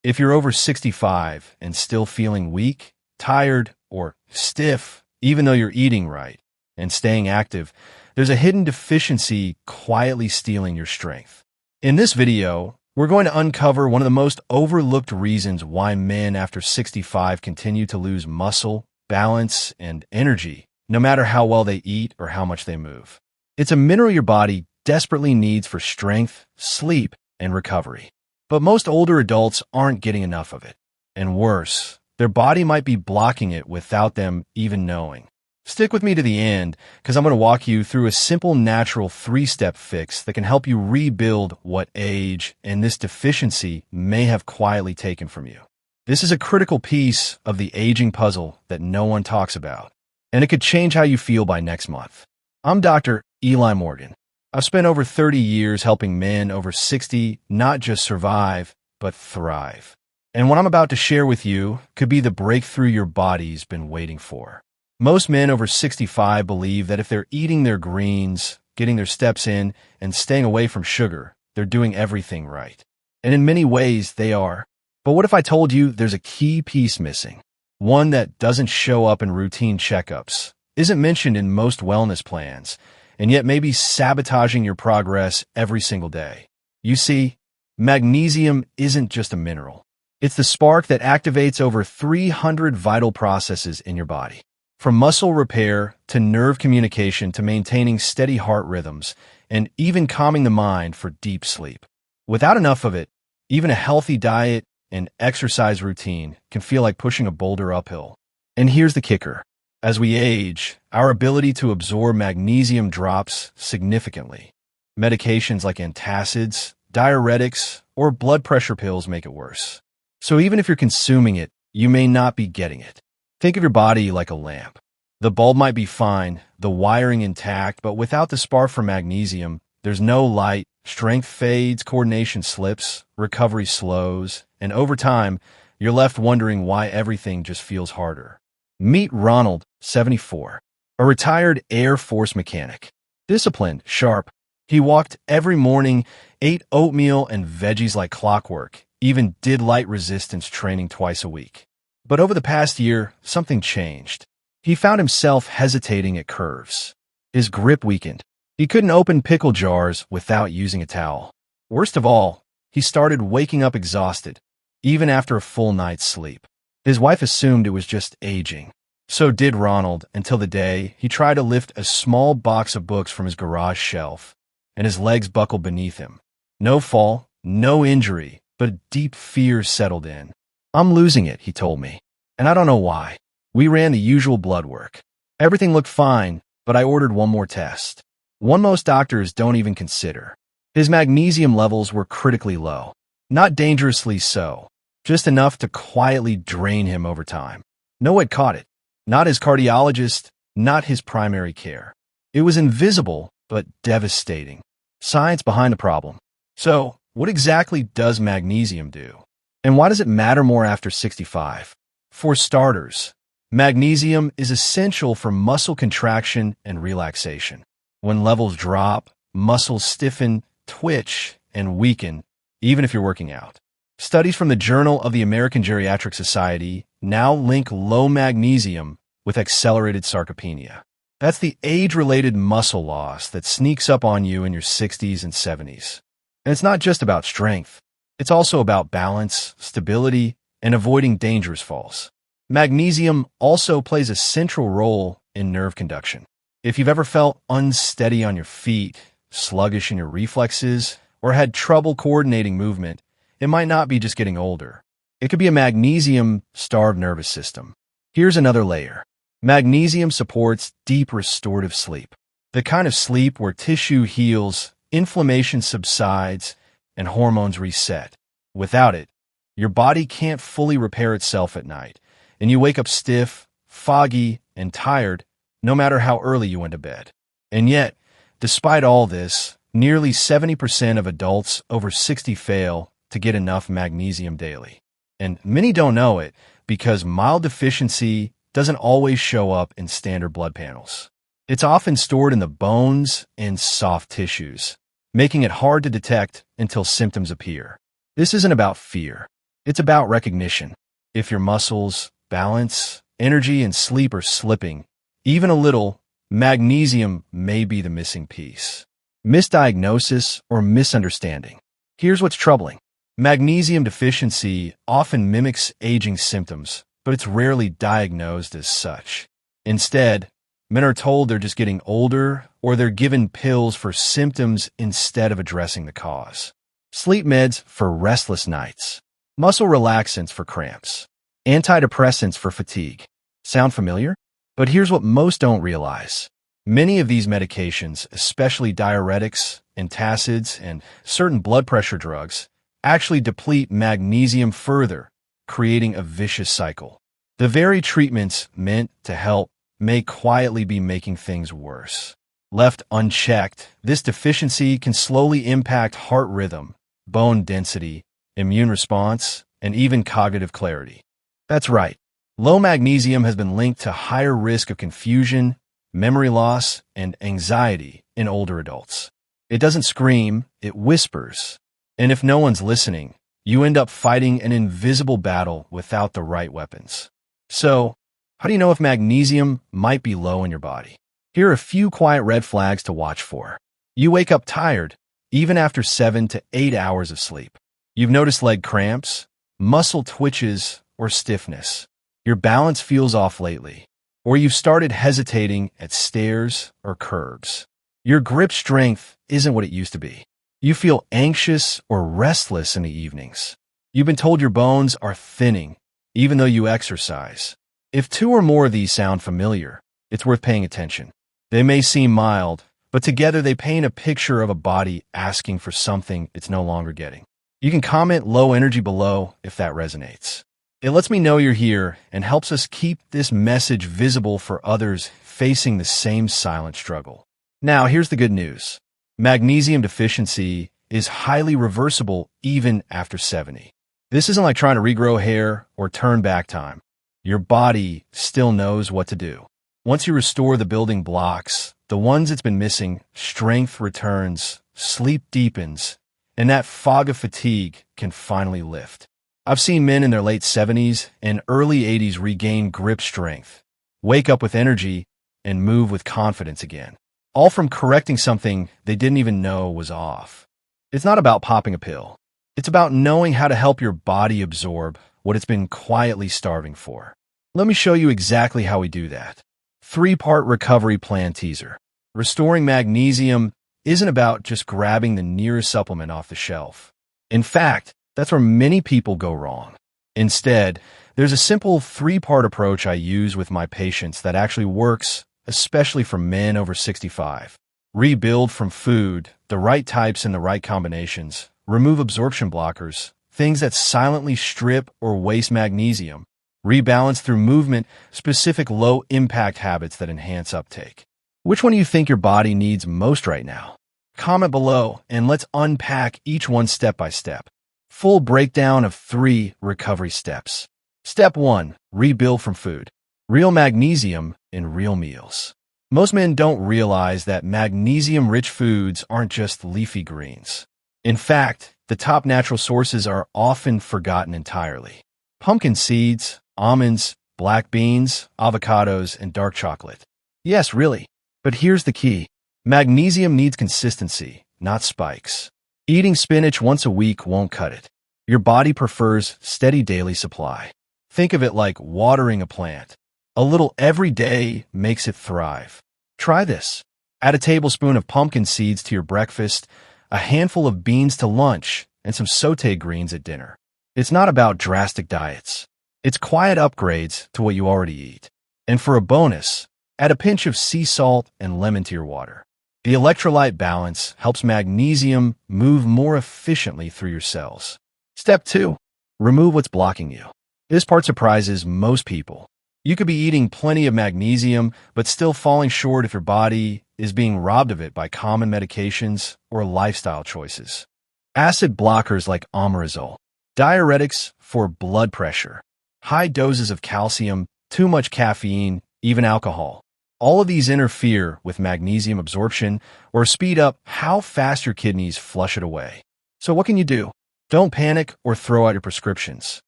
If you're over 65 and still feeling weak, tired, or stiff, even though you're eating right and staying active, there's a hidden deficiency quietly stealing your strength. In this video, we're going to uncover one of the most overlooked reasons why men after 65 continue to lose muscle, balance, and energy, no matter how well they eat or how much they move. It's a mineral your body desperately needs for strength, sleep, and recovery. But most older adults aren't getting enough of it. And worse, their body might be blocking it without them even knowing. Stick with me to the end, because I'm going to walk you through a simple, natural 3-step fix that can help you rebuild what age and this deficiency may have quietly taken from you. This is a critical piece of the aging puzzle that no one talks about, and it could change how you feel by next month. I'm Dr. Eli Morgan. I've spent over 30 years helping men over 60 not just survive, but thrive. And what I'm about to share with you could be the breakthrough your body's been waiting for. Most men over 65 believe that if they're eating their greens, getting their steps in, and staying away from sugar, they're doing everything right. And in many ways, they are. But what if I told you there's a key piece missing? One that doesn't show up in routine checkups, isn't mentioned in most wellness plans, and yet may be sabotaging your progress every single day. You see, magnesium isn't just a mineral. It's the spark that activates over 300 vital processes in your body. From muscle repair to nerve communication to maintaining steady heart rhythms and even calming the mind for deep sleep. Without enough of it, even a healthy diet and exercise routine can feel like pushing a boulder uphill. And here's the kicker. As we age, our ability to absorb magnesium drops significantly. Medications like antacids, diuretics, or blood pressure pills make it worse. So even if you're consuming it, you may not be getting it. Think of your body like a lamp. The bulb might be fine, the wiring intact, but without the spark for magnesium, there's no light, strength fades, coordination slips, recovery slows, and over time, you're left wondering why everything just feels harder. Meet Ronald, 74, a retired Air Force mechanic. Disciplined, sharp. He walked every morning, ate oatmeal and veggies like clockwork, even did light resistance training twice a week. But over the past year, something changed. He found himself hesitating at curves. His grip weakened. He couldn't open pickle jars without using a towel. Worst of all, he started waking up exhausted, even after a full night's sleep. His wife assumed it was just aging. So did Ronald until the day he tried to lift a small box of books from his garage shelf, and his legs buckled beneath him. No fall, no injury, but a deep fear settled in. I'm losing it, he told me, and I don't know why. We ran the usual blood work. Everything looked fine, but I ordered one more test. One most doctors don't even consider. His magnesium levels were critically low. Not dangerously so, just enough to quietly drain him over time. No one had caught it. Not his cardiologist, not his primary care. It was invisible, but devastating. Science behind the problem. So, what exactly does magnesium do? And why does it matter more after 65? For starters, magnesium is essential for muscle contraction and relaxation. When levels drop, muscles stiffen, twitch, and weaken, even if you're working out. Studies from the Journal of the American Geriatric Society now link low magnesium with accelerated sarcopenia. That's the age-related muscle loss that sneaks up on you in your 60s and 70s. And it's not just about strength. It's also about balance, stability, and avoiding dangerous falls. Magnesium also plays a central role in nerve conduction. If you've ever felt unsteady on your feet, sluggish in your reflexes, or had trouble coordinating movement, it might not be just getting older. It could be a magnesium-starved nervous system. Here's another layer. Magnesium supports deep restorative sleep, the kind of sleep where tissue heals, inflammation subsides, and hormones reset. Without it, your body can't fully repair itself at night, and you wake up stiff, foggy, and tired no matter how early you went to bed. And yet, despite all this, nearly 70% of adults over 60 fail to get enough magnesium daily. And many don't know it because mild deficiency doesn't always show up in standard blood panels. It's often stored in the bones and soft tissues, making it hard to detect until symptoms appear. This isn't about fear. It's about recognition. If your muscles, balance, energy, and sleep are slipping, even a little, magnesium may be the missing piece. Misdiagnosis or misunderstanding. Here's what's troubling. Magnesium deficiency often mimics aging symptoms, but it's rarely diagnosed as such. Instead, men are told they're just getting older, or they're given pills for symptoms instead of addressing the cause. Sleep meds for restless nights. Muscle relaxants for cramps. Antidepressants for fatigue. Sound familiar? But here's what most don't realize. Many of these medications, especially diuretics, antacids, and certain blood pressure drugs, actually deplete magnesium further, creating a vicious cycle. The very treatments meant to help may quietly be making things worse. Left unchecked, this deficiency can slowly impact heart rhythm, bone density, immune response, and even cognitive clarity. That's right. Low magnesium has been linked to higher risk of confusion, memory loss, and anxiety in older adults. It doesn't scream, it whispers. And if no one's listening, you end up fighting an invisible battle without the right weapons. So, how do you know if magnesium might be low in your body? Here are a few quiet red flags to watch for. You wake up tired, even after 7 to 8 hours of sleep. You've noticed leg cramps, muscle twitches, or stiffness. Your balance feels off lately, or you've started hesitating at stairs or curbs. Your grip strength isn't what it used to be. You feel anxious or restless in the evenings. You've been told your bones are thinning, even though you exercise. If 2 or more of these sound familiar, it's worth paying attention. They may seem mild, but together they paint a picture of a body asking for something it's no longer getting. You can comment low energy below if that resonates. It lets me know you're here and helps us keep this message visible for others facing the same silent struggle. Now, here's the good news. Magnesium deficiency is highly reversible even after 70. This isn't like trying to regrow hair or turn back time. Your body still knows what to do. Once you restore the building blocks, the ones it's been missing, strength returns, sleep deepens, and that fog of fatigue can finally lift. I've seen men in their late 70s and early 80s regain grip strength, wake up with energy, and move with confidence again. All from correcting something they didn't even know was off. It's not about popping a pill. It's about knowing how to help your body absorb what it's been quietly starving for. Let me show you exactly how we do that. 3-part recovery plan teaser. Restoring magnesium isn't about just grabbing the nearest supplement off the shelf. In fact, that's where many people go wrong. Instead, there's a simple 3-part approach I use with my patients that actually works, especially for men over 65. Rebuild from food, the right types and the right combinations. Remove absorption blockers, things that silently strip or waste magnesium. Rebalance through movement, specific low-impact habits that enhance uptake. Which one do you think your body needs most right now? Comment below and let's unpack each one step by step. Full breakdown of 3 recovery steps. Step 1. Rebuild from food. Real magnesium in real meals. Most men don't realize that magnesium-rich foods aren't just leafy greens. In fact, the top natural sources are often forgotten entirely. Pumpkin seeds, almonds, black beans, avocados, and dark chocolate. Yes, really. But here's the key. Magnesium needs consistency, not spikes. Eating spinach once a week won't cut it. Your body prefers steady daily supply. Think of it like watering a plant. A little every day makes it thrive. Try this. Add a tablespoon of pumpkin seeds to your breakfast, a handful of beans to lunch, and some sauté greens at dinner. It's not about drastic diets. It's quiet upgrades to what you already eat. And for a bonus, add a pinch of sea salt and lemon to your water. The electrolyte balance helps magnesium move more efficiently through your cells. Step 2. Remove what's blocking you. This part surprises most people. You could be eating plenty of magnesium, but still falling short if your body is being robbed of it by common medications or lifestyle choices. Acid blockers like omeprazole. Diuretics for blood pressure. High doses of calcium, too much caffeine, even alcohol. All of these interfere with magnesium absorption or speed up how fast your kidneys flush it away. So what can you do? Don't panic or throw out your prescriptions.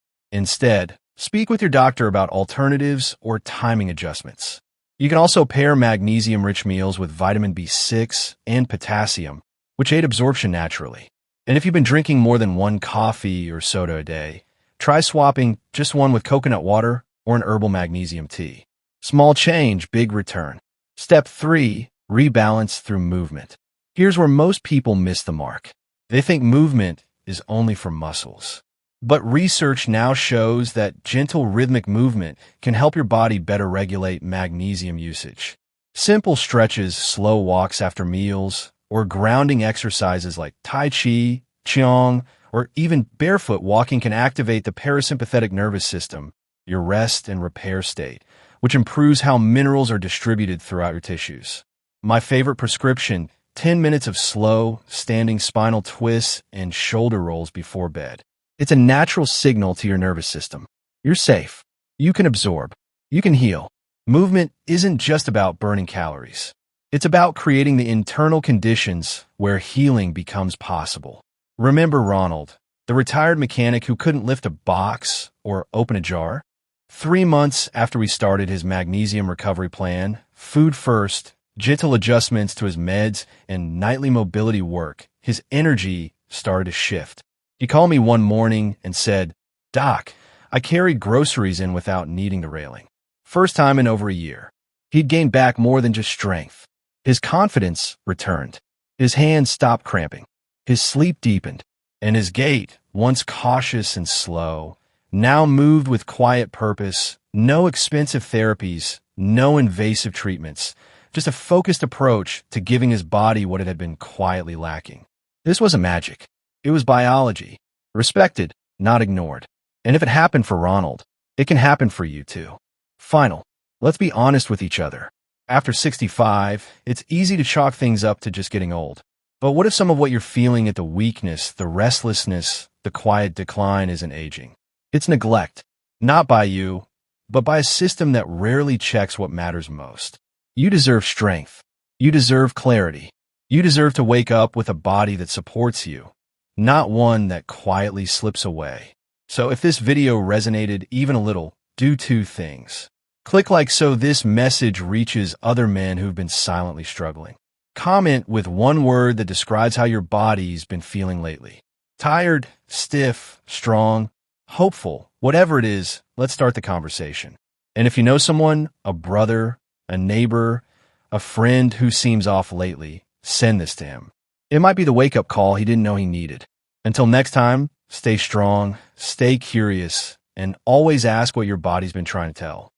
Instead, speak with your doctor about alternatives or timing adjustments. You can also pair magnesium-rich meals with vitamin B6 and potassium, which aid absorption naturally. And if you've been drinking more than one coffee or soda a day, try swapping just one with coconut water or an herbal magnesium tea. Small change, big return. Step 3. Rebalance through movement. Here's where most people miss the mark. They think movement is only for muscles. But research now shows that gentle rhythmic movement can help your body better regulate magnesium usage. Simple stretches, slow walks after meals, or grounding exercises like Tai Chi, Qigong, or even barefoot walking can activate the parasympathetic nervous system, your rest and repair state, which improves how minerals are distributed throughout your tissues. My favorite prescription: 10 minutes of slow, standing spinal twists and shoulder rolls before bed. It's a natural signal to your nervous system. You're safe. You can absorb. You can heal. Movement isn't just about burning calories. It's about creating the internal conditions where healing becomes possible. Remember Ronald, the retired mechanic who couldn't lift a box or open a jar? 3 months after we started his magnesium recovery plan, food first, gentle adjustments to his meds, and nightly mobility work, his energy started to shift. He called me one morning and said, "Doc, I carried groceries in without needing the railing. First time in over a year." He'd gained back more than just strength. His confidence returned. His hands stopped cramping. His sleep deepened. And his gait, once cautious and slow, now moved with quiet purpose. No expensive therapies, no invasive treatments, just a focused approach to giving his body what it had been quietly lacking. This wasn't magic. It was biology. Respected, not ignored. And if it happened for Ronald, it can happen for you too. Final. Let's be honest with each other. After 65, it's easy to chalk things up to just getting old. But what if some of what you're feeling at the weakness, the restlessness, the quiet decline isn't aging? It's neglect. Not by you, but by a system that rarely checks what matters most. You deserve strength. You deserve clarity. You deserve to wake up with a body that supports you, not one that quietly slips away. So if this video resonated even a little, do 2 things. Click like so this message reaches other men who've been silently struggling. Comment with one word that describes how your body's been feeling lately. Tired, stiff, strong, hopeful, whatever it is, let's start the conversation. And if you know someone, a brother, a neighbor, a friend who seems off lately, send this to him. It might be the wake-up call he didn't know he needed. Until next time, stay strong, stay curious, and always ask what your body's been trying to tell.